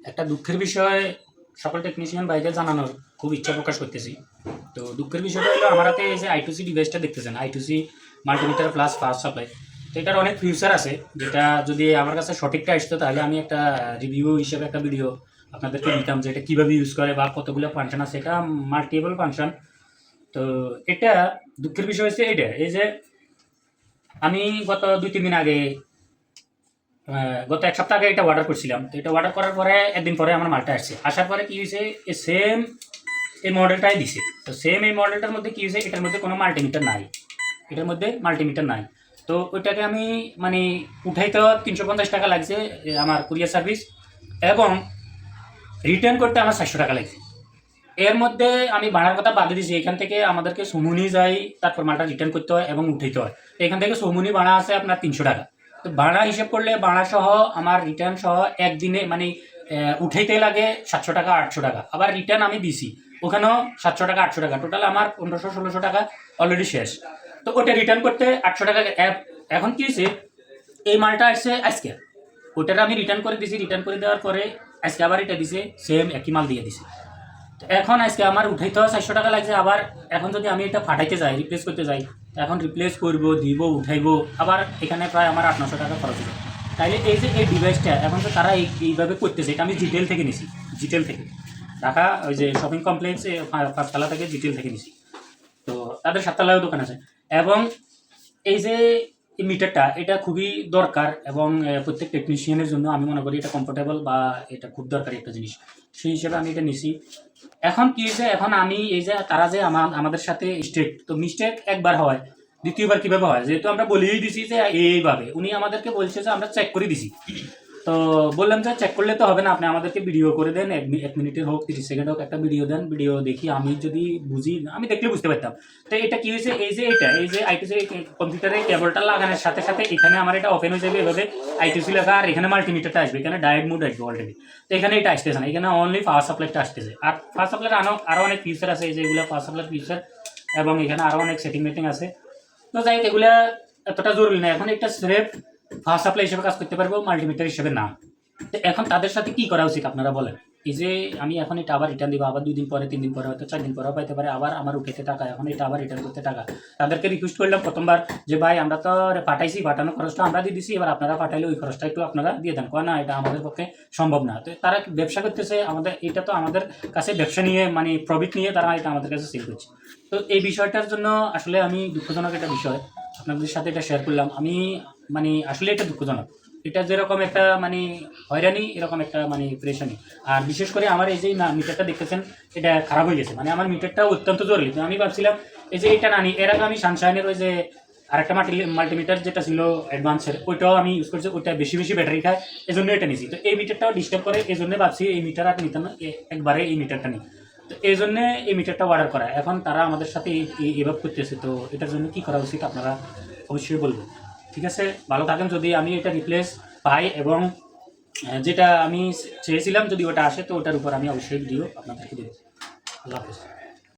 একটা দুঃখের বিষয় সকল টেকনিশিয়ান ভাইদের জানানোর খুব ইচ্ছা প্রকাশ করতেছি। তো দুঃখের বিষয়টা হলো আমার হাতে এই যে I2C ডিভাইসটা দেখতেছেন, I2C multimeter plus fast supply. তো এটার অনেক ফিউচার আছে, যেটা যদি আমার কাছে সঠিকটা আসতো তাহলে আমি একটা রিভিউ হিসেবে একটা ভিডিও আপনাদেরকে দিতাম যে এটা কীভাবে ইউজ করে বা কতগুলো ফাংশন আছে। এটা মাল্টিপল ফাংশন। তো এটা দুঃখের বিষয় হচ্ছে এটা, এই যে আমি গত 2-3 দিন আগে গত এক সপ্তাহ আগে এটা অর্ডার করছিলাম। তো এটা অর্ডার করার পরে একদিন পরে আমার মালটা আসছে। আসার পরে কী হয়েছে, এই সেম এই মডেলটাই দিছে। তো সেম এই মডেলটার মধ্যে কী হয়েছে, এটার মধ্যে কোনো মাল্টিমিটার নাই, এটার মধ্যে মাল্টিমিটার নাই। তো ওইটাকে আমি মানে উঠাইতে 350 টাকা লাগছে আমার কুরিয়ার সার্ভিস, এবং রিটার্ন করতে আমার 400 টাকা লাগছে। এর মধ্যে আমি ভাড়ার কথা বাদে দিয়েছি, এখান থেকে আমাদেরকে সমুনি যাই, তারপর মালটা রিটার্ন করতে হয় এবং উঠাইতে হয়। তো এখান থেকে সমুনি ভাড়া আছে আপনার 300 টাকা। তো ভাড়া হিসেব করলে ভাড়া সহ আমার রিটার্ন সহ একদিনে মানে উঠাইতে লাগে 700 টাকা 800 টাকা, আবার রিটার্ন আমি দিছি ওখানেও 700 টাকা 800 টাকা, টোটাল আমার 1500-1600 টাকা অলরেডি শেষ। তো ওটা রিটার্ন করতে 800 টাকা। এখন কী হয়েছে, এই মালটা আসছে আজকে, ওটার আমি রিটার্ন করে দিছি। রিটার্ন করে দেওয়ার পরে আজকে আবার এটা দিছে, সেম একই মাল দিয়ে দিছে। এখন আজকে আমার উঠাইতে হয় 400 টাকা লাগছে। আবার এখন যদি আমি এটা ফাটাইতে যাই, রিপ্লেস করতে যাই, এখন রিপ্লেস করব, দিব, উঠাইবো, আবার এখানে প্রায় আমার 800-900 টাকা খরচ হবে। তাইলে এই যে এই ডিভাইসটা এখন তো তারা এইভাবে করতেছে, এটা আমি জিটেল থেকে নিছি, জিটেল থেকে ঢাকা ওই যে শপিং কমপ্লেক্সে 5 তলা থেকে জিটেল থেকে নিছি। তো তাদের 7 তলায়ও দোকান আছে। এবং এই যে এই মিটারটা, এটা খুবই দরকার, এবং প্রত্যেক টেকনিশিয়ানের জন্য আমি মনে করি এটা কমফোর্টেবল বা এটা খুব দরকারি একটা জিনিস। সেই হিসেবে আমি এটা নিছি। এখন কী হয়েছে, এখন আমি এই যে তারা যে আমাদের সাথে স্ট্রিক্ট, তো মিস্টেক একবার হয়, দ্বিতীয়বার কীভাবে হয়, যেহেতু আমরা বলেই দিছি যে এইভাবে, উনি আমাদেরকে বলছে যে আমরা চেক করে দিছি। তো বললাম যে চেক করলে তো হবে না, আপনি আমাদেরকে ভিডিও করে দেন, 1 মিনিটের হোক 30 সেকেন্ড হোক, একটা ভিডিও দেন, ভিডিও দেখি, আমি যদি বুঝি, আমি দেখলে বুঝতে পারতাম। তো এটা কী হয়েছে, এই যে এটা এই যে I2C কম্পিউটারে কেবলটা লাগানোর সাথে সাথে এখানে আমার এটা ওপেন হয়ে যাবে এভাবে I2C লেখা, আর এখানে মাল্টিমিটারটা আসবে, এখানে ডায়োড মোড আসবে অলরেডি। তো এখানে এটা আসতেছে না, এখানে অনলি পাওয়ার সাপ্লাইটা আসতেছে। আর পাওয়ার সাপ্লাইয়ের আরও অনেক ফিচার আছে, এই যে এগুলো পাওয়ার সাপ্লাইয়ের ফিচার, এবং এখানে আরও অনেক সেটিং মেটিং আছে। তো যাই হোক, এগুলো এতটা জরুরি না। এখন এটা স্রেফ পাওয়ার সাপ্লাই হিসেবে কাজ করতে পারবো, মাল্টিমিটার হিসেবে না। তো এখন তাদের সাথে কি করা উচিত আপনারা বলেন। এই যে আমি এখন এটা আবার রিটার্ন দিব, আবার 2 দিন পরে 3 দিন পরে হয়তো 4 দিন পরেও পাইতে পারে, আবার আমার উঠেতে টাকা, এখন এটা আবার রিটার্ন করতে টাকা। তাদেরকে রিকোয়েস্ট করলাম প্রথমবার যে ভাই আমরা তো পাঠাইছি, পাঠানোর খরচটা আমরা দিয়ে দিছি, এবার আপনারা পাঠাইলে ওই খরচটা একটু আপনারা দিয়ে দেন। কয় না, এটা আমাদের পক্ষে সম্ভব না। তো তারা ব্যবসা করতেছে, আমাদের এটা তো আমাদের কাছে ব্যবসা নিয়ে মানে প্রফিট নিয়ে তারা এটা আমাদের কাছে সেল করছে। তো এই বিষয়টার জন্য আসলে আমি দুঃখজনক একটা বিষয় আপনাদের সাথে এটা শেয়ার করলাম। আমি মানে আসলে এটা দুঃখজনক, এটা যেরকম একটা মানে হয়রানি, এরকম একটা মানে প্রেশানি। আর বিশেষ করে আমার এই যে মিটারটা দেখতেছেন, এটা খারাপ হয়ে গেছে, মানে আমার মিটারটা অত্যন্ত জরুরি। তো আমি ভাবছিলাম এই যে এটা নানি, এর আগে আমি সানশাইনের ওই যে আরেকটা মাল্টিমিটার যেটা ছিল অ্যাডভান্সের, ওইটাও আমি ইউজ করছি, ওইটা বেশি বেশি ব্যাটারি খায়, এই জন্য এটা নিছি। তো এই মিটারটাও ডিস্টার্ব করে, এই জন্য ভাবছি এই মিটার আর নিতাম না, একবারে এই মিটারটা নিই। তো এই জন্যে এই মিটারটা অর্ডার করা। এখন তারা আমাদের সাথে এভাবে করতেছে, তো এটার জন্য কী করা উচিত আপনারা অবশ্যই বলবেন। ঠিক আছে, ভালো থাকেন। যদি আমি এটা রিপ্লেস পাই এবং যেটা আমি চেয়েছিলাম যদি ওটা আসে, তো ওটার উপর আমি অবশ্যই ভিডিও আপনাদেরকে দেবো। আল্লাহ হাফেজ।